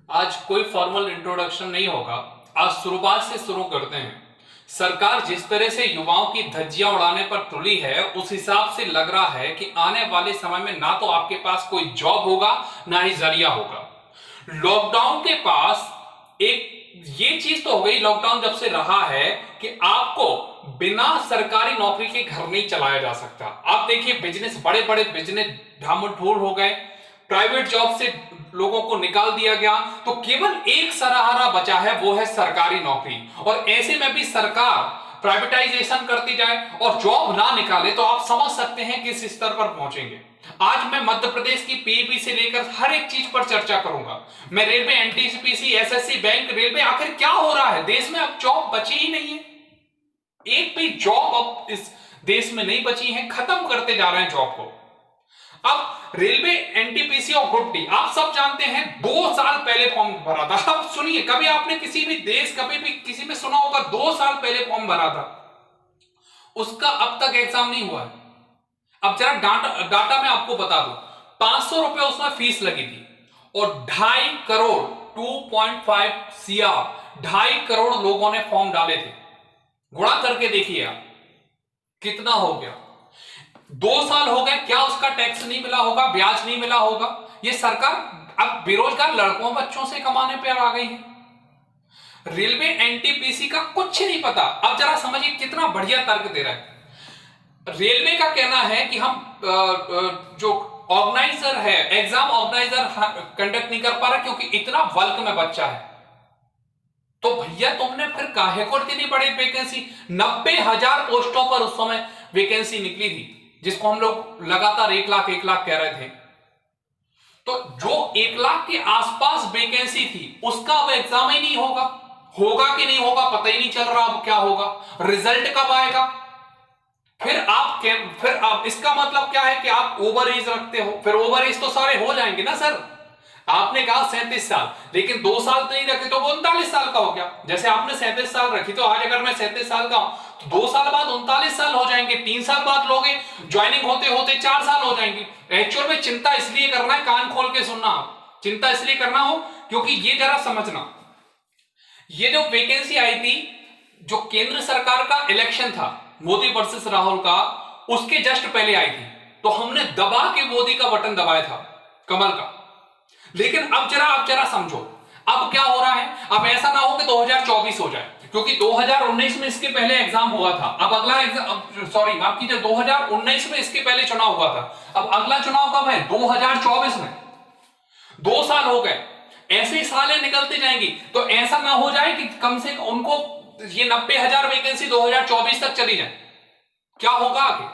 आज कोई formal introduction नहीं होगा। आज शुरुआत से शुरू करते हैं। सरकार जिस तरह से युवाओं की धज्जियां उड़ाने पर तुली है, उस हिसाब से लग रहा है कि आने वाले समय में ना तो आपके पास कोई जॉब होगा, ना ही जरिया होगा। लॉकडाउन के पास एक ये चीज तो हो गई, लॉकडाउन जब से रहा है कि आपको बिना सरकारी नौकरी के घर नहीं चलाया जा सकता। आप देखिए, बिजनेस, बड़े बड़े बिजनेस ढामुढूर हो गए, प्राइवेट जॉब से लोगों को निकाल दिया गया, तो केवल एक सहारा बचा है, वो है सरकारी नौकरी। और ऐसे में भी सरकार प्राइवेटाइजेशन करती जाए और जॉब ना निकाले तो आप समझ सकते हैं किस स्तर पर पहुंचेंगे। आज मैं मध्य प्रदेश की पीईपी से लेकर हर एक चीज पर चर्चा करूंगा। मैं railway, NTPC, SSC, bank, railway, आखिर क्या हो रहा है देश में? अब जॉब बची ही नहीं है। एक भी जॉब अब इस देश में नहीं बची है, खत्म करते जा रहे हैं जॉब को। अब रेलवे, एनटीपीसी और ग्रुप डी, आप सब जानते हैं 2 साल पहले फॉर्म भरा था। अब सुनिए, कभी आपने किसी भी देश, कभी भी किसी में सुना होगा 2 साल पहले फॉर्म भरा था, उसका अब तक एग्जाम नहीं हुआ है। अब जरा डाटा मैं आपको बता दूं, 500 रुपए उसमें फीस लगी थी और 2.5 करोड़ 2.5 CR 2.5 करोड़ लोगों ने फॉर्म डाले थे। गुणा करके देखिए आप कितना हो गया। 2 साल हो गए, क्या उसका टैक्स नहीं मिला होगा, ब्याज नहीं मिला होगा? ये सरकार अब बेरोजगार लड़कों बच्चों से कमाने पर आ गई है। रेलवे, एनटीपीसी का कुछ नहीं पता। अब जरा समझिए कितना बढ़िया तर्क दे रहा है। रेलवे का कहना है कि हम जो ऑर्गेनाइजर है, एग्जाम ऑर्गेनाइजर कंडक्ट नहीं कर पा रहा क्योंकि इतना बल्क में बच्चा है। तो भैया, तुमने फिर काहे को इतनी बड़ी वैकेंसी, 90,000 पोस्टों पर उस समय वैकेंसी निकली थी, जिसको हम लोग लगातार 1 लाख 1 लाख कह रहे थे। तो जो 1 लाख के आसपास वैकेंसी थी, उसका अब एग्जाम ही नहीं होगा। होगा कि नहीं होगा पता ही नहीं चल रहा। अब क्या होगा, रिजल्ट कब आएगा? फिर आप इसका मतलब क्या है कि आप ओवर एज रखते हो। फिर ओवर एज तो सारे हो जाएंगे ना सर। आपने कहा 37 साल, लेकिन 2 साल तो नहीं रखे तो वो 39 साल का हो गया। जैसे आपने 37 साल रखी, तो आज अगर मैं 37 साल का हूं तो 2 साल बाद 39 साल हो जाएंगे। 3 साल बाद लोगे, ज्वाइनिंग होते होते 4 साल हो जाएंगे। एक्चुअल में चिंता इसलिए करना है, कान खोल के सुनना, आप चिंता इसलिए करना हो क्योंकि ये जरा समझना, ये जो वैकेंसी आई थी, जो केंद्र सरकार का इलेक्शन था मोदी वर्सेस राहुल का, उसके जस्ट पहले आई थी। तो हमने दबा के मोदी का बटन दबाया था, कमल का। लेकिन अब जरा समझो, अब क्या हो रहा है। अब ऐसा ना हो कि 2024 हो जाए, क्योंकि 2019 में इसके पहले एग्जाम हुआ था। अब अगला एग्जाम, सॉरी माफ कीजिए, 2019 में इसके पहले चुनाव हुआ था। अब अगला चुनाव कब है? 2024 में। 2 साल हो गए, ऐसे ही सालें निकलते जाएंगी। तो ऐसा ना हो जाए कि कम से कम उनको ये 90,000 वैकेंसी 2024 तक चली जाए। क्या होगा आगे?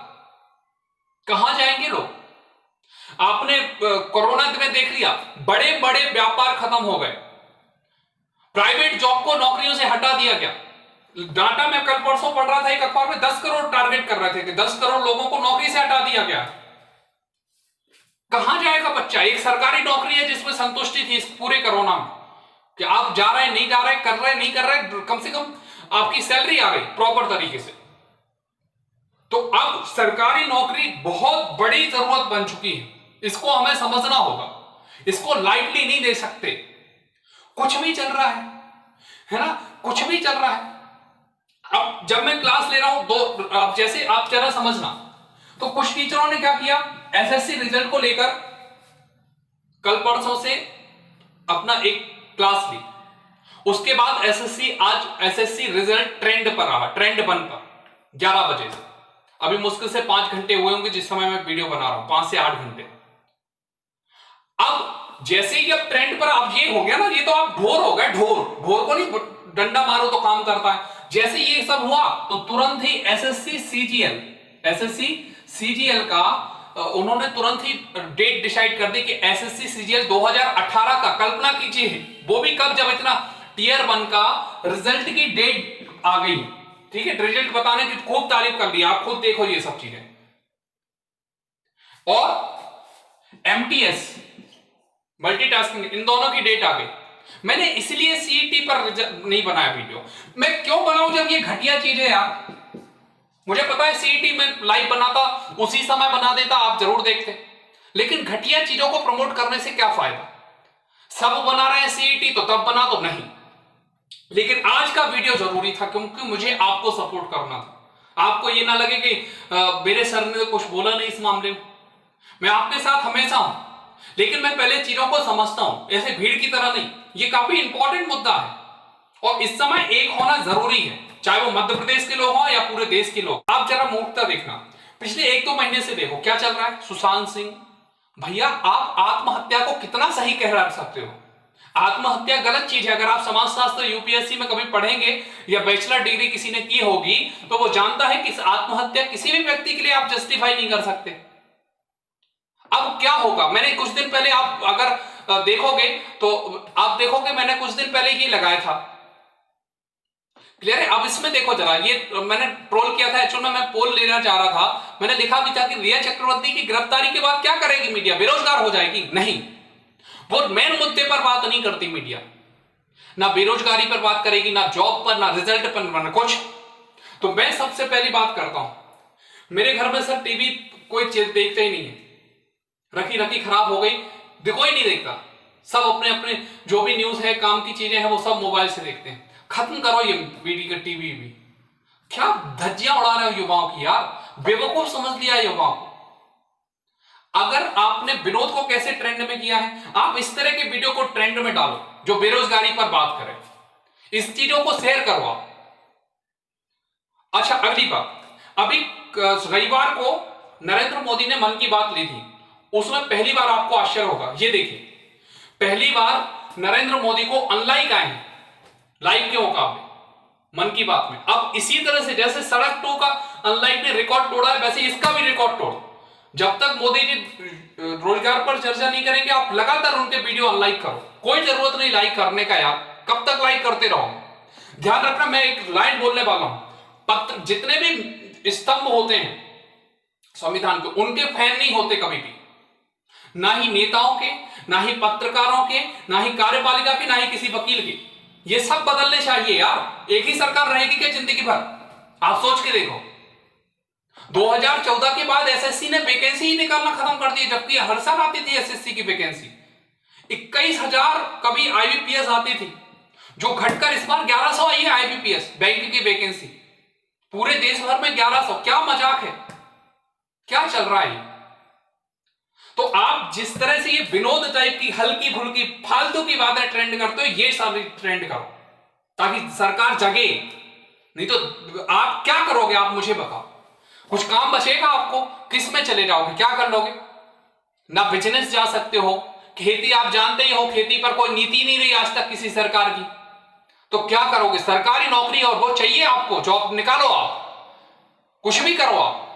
कहां जाएंगे लोग? आपने कोरोना में देख लिया, बड़े बड़े व्यापार खत्म हो गए, प्राइवेट जॉब को नौकरियों से हटा दिया गया। डाटा में कल परसों पढ़ रहा था, एक अखबार में 10 करोड़ टारगेट कर रहे थे कि 10 करोड़ लोगों को नौकरी से हटा दिया गया। कहां जाएगा बच्चा? एक सरकारी नौकरी है जिसमें संतुष्टि थी इस पूरे कोरोना में कि आप जा रहे, नहीं जा रहे, कर रहे, नहीं कर रहे, कम से कम आपकी सैलरी आ गई प्रॉपर तरीके से। तो अब सरकारी नौकरी बहुत बड़ी जरूरत बन चुकी है। इसको हमें समझना होगा, इसको लाइटली नहीं ले सकते। कुछ भी चल रहा है ना, कुछ भी चल रहा है। अब जब मैं क्लास ले रहा हूं, तो अब जैसे आप जरा समझना, तो कुछ टीचरों ने क्या किया, एसएससी रिजल्ट को लेकर कल परसों से अपना एक क्लास ली। उसके बाद आज एसएससी रिजल्ट ट्रेंड पर रहा, ट्रेंड 1 पर 11 बजे से। अभी मुश्किल से 5 घंटे हुए होंगे जिस समय मैं वीडियो बना रहा हूं, 5 से 8 घंटे। अब जैसे ही अब ट्रेंड पर, अब ये हो गया ना, ये तो आप ढोर हो गए। ढोर को नहीं डंडा मारो तो काम करता है। जैसे ये सब हुआ तो तुरंत ही एसएससी सीजीएल का उन्होंने तुरंत ही डेट डिसाइड कर दी कि एसएससी सीजीएल 2018 का, कल्पना कीजिए, वो भी कब, जब इतना टियर 1 का रिजल्ट की डेट आ गई। ठीक है, रिजल्ट बताने की खूब तारीफ कर दी, आप खुद देखो ये सब चीजें। और एमटीएस, मल्टीटास्किंग, इन दोनों की डेट आ गई। मैंने इसलिए सीईटी पर नहीं बनाया वीडियो। मैं क्यों बनाऊं जब ये घटिया चीज है यार? मुझे पता है सीईटी में लाइव बनाता, उसी समय बना देता, आप जरूर देखते। लेकिन घटिया चीजों को प्रमोट करने से क्या फायदा? सब बना रहे हैं सीईटी तो तब बना तो नहीं। लेकिन आज का वीडियो जरूरी था क्योंकि मुझे आपको सपोर्ट करना था। आपको ये ना लगे कि मेरे सर ने तो कुछ बोला नहीं इस मामले में। मैं आपके साथ हमेशा हूं, लेकिन मैं पहले चीजों को समझता हूं, ऐसे भीड़ की तरह नहीं। ये काफी इंपॉर्टेंट मुद्दा है और इस समय एक होना जरूरी है, चाहे वो मध्य प्रदेश के लोग हों या पूरे देश के लोग। आप जरा मूर्खता देखना, पिछले 1-2 महीने से देखो क्या चल रहा है। सुशांत सिंह भैया, आप आत्महत्या को कितना सही कह सकते हो? आत्महत्या गलत चीज है। अगर आप समाजशास्त्र यूपीएससी में कभी पढ़ेंगे या बैचलर डिग्री किसी ने की होगी तो वो जानता है कि आत्महत्या किसी भी व्यक्ति के लिए आप जस्टिफाई नहीं कर सकते। अब क्या होगा, मैंने कुछ दिन पहले, आप अगर देखोगे तो आप देखोगे मैंने कुछ दिन पहले ये लगाया था, क्लियर है। अब इसमें देखो जरा, ये मैंने ट्रोल किया था, एक्चुअल में मैं पोल लेना चाह रहा था। मैंने लिखा भी था कि रिया चक्रवर्ती की गिरफ्तारी के बाद क्या करेगी मीडिया, बेरोजगार हो जाएगी? नहीं, वो मेन मुद्दे पर बात नहीं करती मीडिया। ना बेरोजगारी पर बात करेगी, ना जॉब पर, ना रिजल्ट पर, ना कुछ। तो मैं सबसे पहली बात करता हूं, मेरे घर में सर टीवी कोई चीज देखते ही नहीं है। रखी रखी खराब हो गई, कोई नहीं देखता। सब अपने अपने जो भी न्यूज है, काम की चीजें हैं, वो सब मोबाइल से देखते हैं। खत्म करो ये वीडियो का टीवी भी। क्या धज्जियां उड़ा रहे हो युवाओं की यार, बेवकूफ समझ लिया है युवाओं को। अगर आपने विनोद को कैसे ट्रेंड में किया है, आप इस तरह के वीडियो को ट्रेंड में डालो जो बेरोजगारी पर बात करे, इस चीजों को शेयर करो आप। अच्छा, अगली बात, अभी रविवार को नरेंद्र मोदी ने मन की बात ली थी, उसमें पहली बार आपको आश्चर्य होगा, ये देखिए, पहली बार नरेंद्र मोदी को अनलाइक आए हैं लाइक के मुकाबले मन की बात में। अब इसी तरह से जैसे सड़क 2 का अनलाइक ने रिकॉर्ड तोड़ा है, वैसे इसका भी रिकॉर्ड तोड़। जब तक मोदी जी रोजगार पर चर्चा नहीं करेंगे, आप लगातार उनके वीडियो अनलाइक करो, कोई जरूरत नहीं लाइक करने का यार, कब तक लाइक करते रहोगे? ध्यान रखना, मैं एक लाइन बोलने वाला हूं, पत्र जितने भी स्तंभ होते हैं संविधान के, उनके फैन नहीं होते कभी भी, ना ही नेताओं के, ना ही पत्रकारों के, ना ही कार्यपालिका के, ना ही किसी वकील के। ये सब बदलने चाहिए यार। एक ही सरकार रहेगी क्या जिंदगी भर? आप सोच के देखो, 2014 के बाद एसएससी ने वैकेंसी ही निकालना खत्म कर दी, जबकि हर साल आती थी एसएससी की वैकेंसी। 21,000 कभी आईबीपीएस आती थी, जो घटकर इस बार 1100 आई है आईबीपीएस बैंक की वैकेंसी। पूरे देश भर में 1100, क्या मजाक है, क्या चल रहा है? तो आप जिस तरह से ये विनोद टाइप की हल्की फुल्की फालतू की बातें ट्रेंड करते हो, ये सारी ट्रेंड करो ताकि सरकार जगे। नहीं तो आप क्या करोगे? आप मुझे बताओ, कुछ काम बचेगा आपको? किस में चले जाओगे? क्या कर लोगे? ना बिजनेस जा सकते हो, खेती आप जानते ही हो, खेती पर कोई नीति नहीं रही आज तक किसी सरकार की, तो क्या करोगे? सरकारी नौकरी और वो चाहिए आपको, जॉब निकालो, आप कुछ भी करो, आप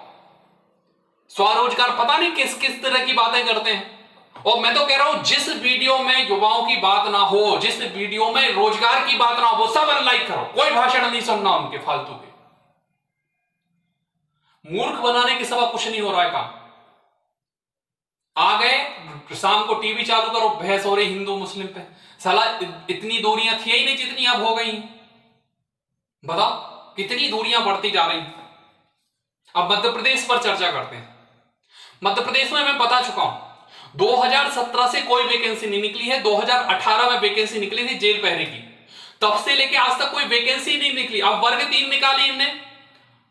स्वरोजगार, पता नहीं किस किस तरह की बातें करते हैं। और मैं तो कह रहा हूं, जिस वीडियो में युवाओं की बात ना हो, जिस वीडियो में रोजगार की बात ना हो, वो सब अनलाइक करो, कोई भाषण नहीं सुनना उनके फालतू के। मूर्ख बनाने के सिवा कुछ नहीं हो रहा है काम। आ गए शाम को टीवी चालू करो, बहस हो रही हिंदू मुस्लिम पे। साला इतनी दूरियां थी ही नहीं जितनी अब हो गई। बताओ कितनी दूरियां बढ़ती जा रही। अब मध्य प्रदेश पर चर्चा करते हैं। मध्य प्रदेश में मैं बता चुका हूं, 2017 से कोई वैकेंसी नहीं निकली है। 2018 में वैकेंसी निकली थी जेल पहरे की, तब से लेके आज तक कोई वैकेंसी नहीं निकली। अब वर्ग 3 निकाली इनने,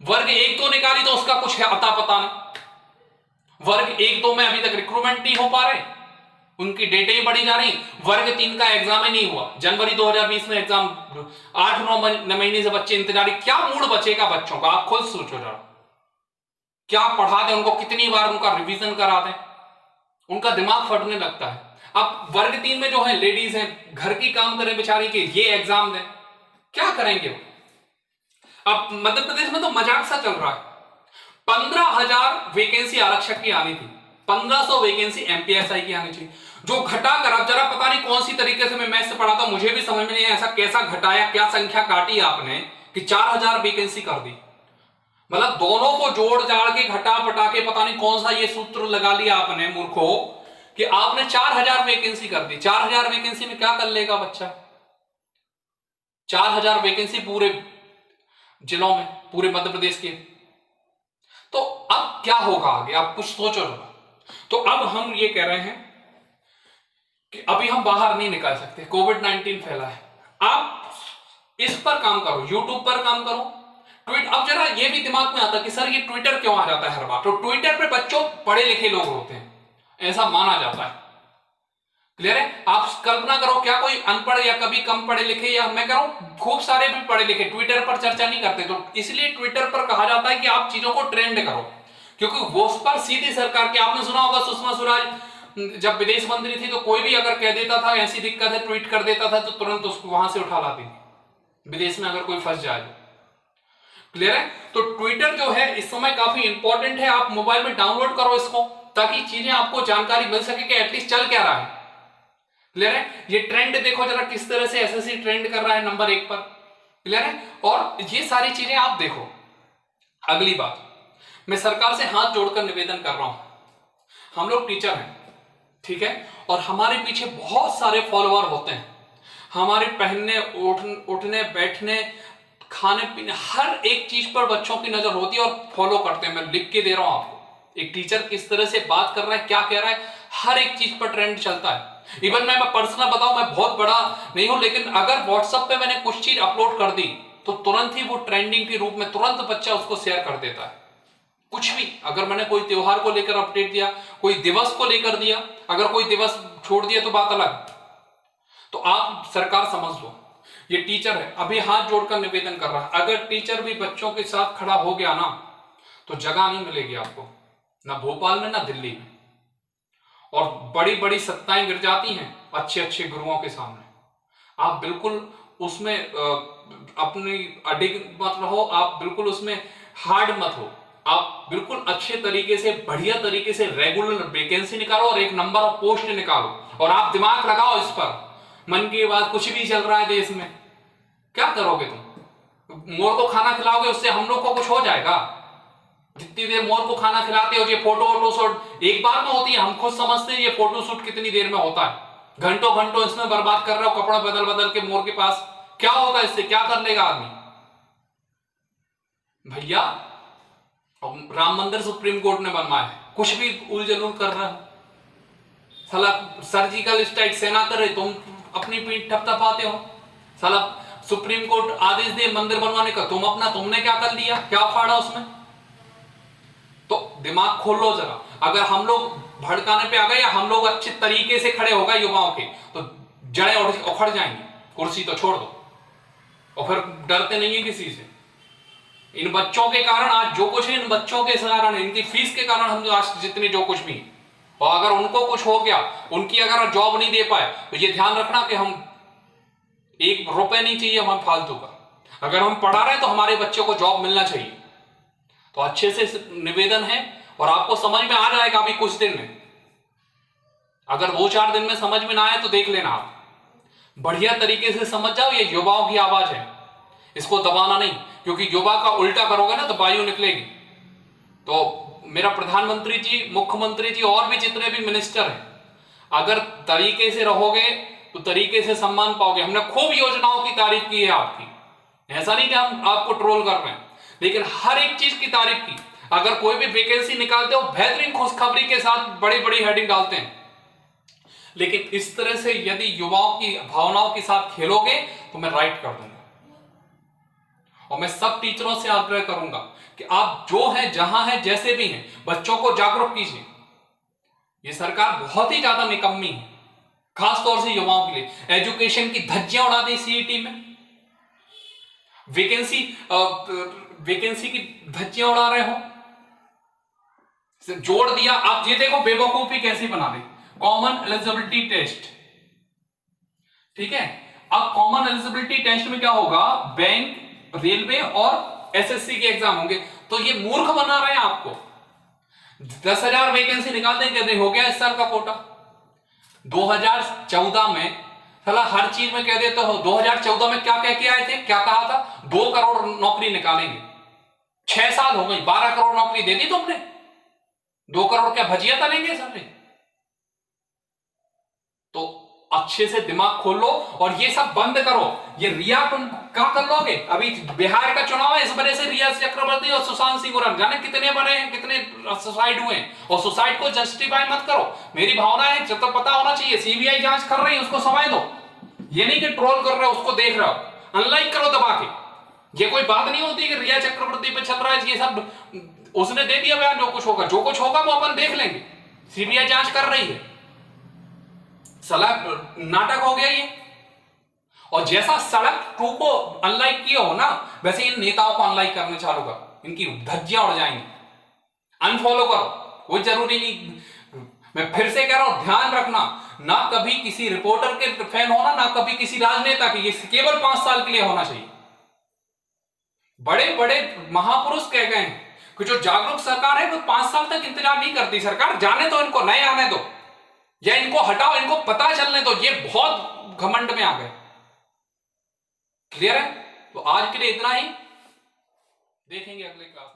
वर्ग 1 तो निकाली तो उसका कुछ है अता पता नहीं। वर्ग 1-2 में अभी तक रिक्रूटमेंट नहीं हो पा रहे, उनकी डेटें ही बढ़ी जा रही। वर्ग 3 का एग्जाम ही नहीं हुआ, जनवरी 2020 में एग्जाम, 8-9 महीने से बच्चे इंतजार। क्या मूड बचेगा बच्चों का? आप खुद सोचो जरा, क्या पढ़ा दें उनको, कितनी बार उनका रिवीजन करा दें, उनका दिमाग फटने लगता है। अब वर्ग 3 में जो है लेडीज हैं, घर की काम करें बेचारी के, ये एग्जाम दें, क्या करेंगे वो? अब मध्य प्रदेश में तो मजाक सा चल रहा है। 15,000 वैकेंसी आरक्षक की आनी थी, 1500 वैकेंसी एमपीएसआई की आनी चाहिए, जो घटाकर, अब जरा पता नहीं कौन सी तरीके से, मैं मैथ से पढ़ा था, मुझे भी समझ में नहीं, ऐसा कैसा घटाया, क्या संख्या काटी आपने कि 4000 वैकेंसी कर दी। मतलब दोनों को जोड़ जाड़ के घटा पटा के पता नहीं कौन सा ये सूत्र लगा लिया आपने मूर्खों, कि आपने 4000 वैकेंसी कर दी। 4000 वैकेंसी में क्या कर लेगा बच्चा? 4000 वैकेंसी पूरे जिलों में, पूरे मध्य प्रदेश के। तो अब क्या होगा आगे? आप कुछ सोचो। तो अब हम ये कह रहे हैं कि अभी हम बाहर नहीं निकल सकते, कोविड-19 फैला है, आप इस पर काम करो, यूट्यूब पर काम करो, ट्वीट। अब जरा ये भी दिमाग में आता कि सर ये ट्विटर क्यों आ जाता है हर बार, तो ट्विटर पे बच्चों पढ़े लिखे लोग होते हैं, ऐसा माना जाता है। क्लियर है? आप कल्पना करो, क्या कोई अनपढ़ या कभी कम पढ़े लिखे, या मैं कह रहा हूं खूब सारे भी पढ़े लिखे ट्विटर पर चर्चा नहीं करते, तो इसलिए ट्विटर पर कहा जाता है कि आप चीजों को ट्रेंड करो, क्योंकि वो उस पर सीधी सरकार के, आपने सुना होगा सुषमा स्वराज जब विदेश मंत्री थी तो कोई भी अगर कह देता था ऐसी दिक्कत है, ट्वीट कर देता था, तो तुरंत उसको वहां से उठा लाती थी विदेश में अगर कोई फंस जाए। क्लियर है? तो ट्विटर जो है इस समय काफी इंपॉर्टेंट है, आप मोबाइल में डाउनलोड करो इसको, ताकि चीजें आपको जानकारी मिल सके कि एटलीस्ट चल क्या रहा है। क्लियर है? ये ट्रेंड देखो जरा किस तरह से एसएससी ट्रेंड कर रहा है नंबर 1 पर। क्लियर है? और ये सारी चीजें आप देखो। अगली बात, मैं सरकार से हाथ जोड़कर निवेदन कर रहा हूं, हम लोग टीचर हैं, ठीक है, और हमारे पीछे बहुत सारे फॉलोअर होते हैं, हमारे पहनने उठने बैठने खाने पीने हर एक चीज पर बच्चों की नजर होती है और फॉलो करते हैं। मैं लिख के दे रहा हूं आपको, एक टीचर किस तरह से बात कर रहा है, क्या कह रहा है, हर एक चीज पर ट्रेंड चलता है। इवन मैं पर्सनल बताऊं, मैं बहुत बड़ा नहीं हूं, लेकिन अगर व्हाट्सएप पे मैंने कुछ चीज अपलोड कर दी तो तुरंत ही वो ट्रेंडिंग के रूप में तुरंत बच्चा उसको शेयर कर देता है। कुछ भी, अगर मैंने कोई त्योहार को लेकर अपडेट दिया, कोई दिवस को लेकर दिया, अगर कोई दिवस छोड़ दिया तो बात अलग। तो आप सरकार समझ लो, ये टीचर है, अभी हाथ जोड़कर निवेदन कर रहा है, अगर टीचर भी बच्चों के साथ खड़ा हो गया ना तो जगह नहीं मिलेगी आपको, ना भोपाल में ना दिल्ली में, और बड़ी बड़ी सत्ताएं गिर जाती हैं अच्छे अच्छे गुरुओं के सामने। आप बिल्कुल उसमें अपनी अडिग मत रहो, आप बिल्कुल उसमें हार्ड मत हो, आप बिल्कुल अच्छे तरीके से बढ़िया तरीके से रेगुलर वैकेंसी निकालो और एक नंबर ऑफ पोस्ट निकालो, और आप दिमाग लगाओ इस पर। मन की बात, कुछ भी चल रहा है देश में, क्या करोगे तुम? मोर को खाना खिलाओगे, उससे हम लोग को कुछ हो जाएगा? जितनी देर मोर को खाना खिलाते हो, ये फोटो शूट एक बार में होती है, हम खुद समझते हैं ये फोटो शूट कितनी देर में होता है, घंटों घंटों इसमें बर्बाद कर रहे हो, कपड़ा बदल बदल के मोर के पास, क्या होगा इससे, क्या कर लेगा आदमी? भैया राम मंदिर सुप्रीम कोर्ट ने बनवाया है, कुछ भी उलझुल कर रहे हो, साला सर्जिकल स्ट्राइक सेना करे, तुम अपनी पीठ थपथपाते हो, साला सुप्रीम कोर्ट आदेश दे मंदिर बनवाने का, तुमने क्या कर लिया, क्या फाड़ा उसमें? तो दिमाग खोल लो जरा। अगर हम लोग भड़काने पे आ गए या हम लोग अच्छे तरीके से खड़े हो गए युवाओं के, तो जड़ें उखड़ जाएंगी, कुर्सी तो छोड़ दो, और फिर डरते नहीं है किसी से। इन बच्चों के कारण आज जो कुछ है, इन बच्चों के कारण, इनकी फीस के कारण हम आज जितने जो कुछ भी, और अगर उनको कुछ हो गया, उनकी अगर जॉब नहीं दे पाए, तो ये ध्यान रखना कि हम एक रुपए नहीं चाहिए हमें फालतू का, अगर हम पढ़ा रहे हैं तो हमारे बच्चों को जॉब मिलना चाहिए। तो अच्छे से निवेदन है, और आपको समझ में आ जाएगा अभी कुछ दिन में, अगर 2-4 दिन में समझ में ना आए तो देख लेना, आप बढ़िया तरीके से समझ जाओ, ये युवाओं की आवाज है, इसको दबाना नहीं, क्योंकि युवा का उल्टा करोगे ना तो वायु निकलेगी। तो मेरा प्रधानमंत्री जी, मुख्यमंत्री जी और भी जितने भी मिनिस्टर हैं, अगर तरीके से रहोगे तो तरीके से सम्मान पाओगे। हमने खूब योजनाओं की तारीफ की है आपकी, ऐसा नहीं कि हम आपको ट्रोल कर रहे हैं, लेकिन हर एक चीज की तारीफ की। अगर कोई भी वैकेंसी निकालते हो बेहतरीन खुशखबरी के साथ बड़ी बड़ी हेडिंग डालते हैं, लेकिन इस तरह से यदि युवाओं की भावनाओं के साथ खेलोगे तो मैं राइट कर दूंगा। और मैं सब टीचरों से आग्रह करूंगा कि आप जो है, जहां है, जैसे भी हैं, बच्चों को जागरूक कीजिए। ये सरकार बहुत ही ज्यादा निकम्मी है, खासतौर से युवाओं के लिए। एजुकेशन की धज्जियां उड़ा दी सीईटी में, वैकेंसी की धज्जियां उड़ा रहे हो, जोड़ दिया। आप ये देखो बेवकूफी कैसी बना दी, कॉमन एलिजिबिलिटी टेस्ट, ठीक है। अब कॉमन एलिजिबिलिटी टेस्ट में क्या होगा, बैंक, रेलवे और एसएससी के एग्जाम होंगे, तो ये मूर्ख बना रहे हैं आपको। 10,000 वैकेंसी निकाल देंगे, कहते हो गया इस साल का कोटा। 2014 में साला हर चीज में कह देते हो, 2014 में क्या कह के आए थे, क्या कहा था, 2 करोड़ नौकरी निकालेंगे। 6 साल हो गई, 12 करोड़ नौकरी दे दी तुमने, 2 करोड़ क्या भजिया तलेंगे सारे? तो अच्छे से दिमाग खोल लो और ये सब बंद करो। ये रिया तुम क्या कर लोगे? अभी बिहार का चुनाव है, इस वजह से रिया चक्रवर्ती और सुशांत सिंह गोरन जाने कितने बड़े हैं, कितने सुसाइड हुए हैं। और सुसाइड को जस्टिफाई मत करो। मेरी भावना है जब तक पता होना चाहिए, सीबीआई जांच कर रही है, उसको समय दो। ये नहीं कि ट्रोल कर रहे हो, उसको देख रहे हो, अनलाइक करो दबा के। ये कोई बात नहीं होती कि रिया चक्रवर्ती पे चल रहा है ये सब। उसने दे दिया बयान, जो कुछ होगा वो अपन देख लेंगे। सीबीआई जांच कर रही है। सड़क नाटक हो गया ये। और जैसा सड़क 2 को अनलाइक किया हो ना, वैसे इन नेताओं को अनलाइक करना चालू कर, इनकी धज्जियां उड़ जाएंगी। अनफॉलो करो, कोई जरूरी नहीं। मैं फिर से कह रहा हूं, ध्यान रखना, ना कभी किसी रिपोर्टर के फैन होना, ना कभी किसी राजनेता के। ये केवल 5 साल के लिए होना चाहिए। बड़े बड़े महापुरुष कह गए हैं कि जो जागरूक सरकार है वो 5 साल तक इंतजार नहीं करती। सरकार जाने दो, इनको नए आने दो, या इनको हटाओ, इनको पता चलने दो। ये बहुत घमंड में आ गए। क्लियर है? तो आज के लिए इतना ही, देखेंगे अगले क्लास में।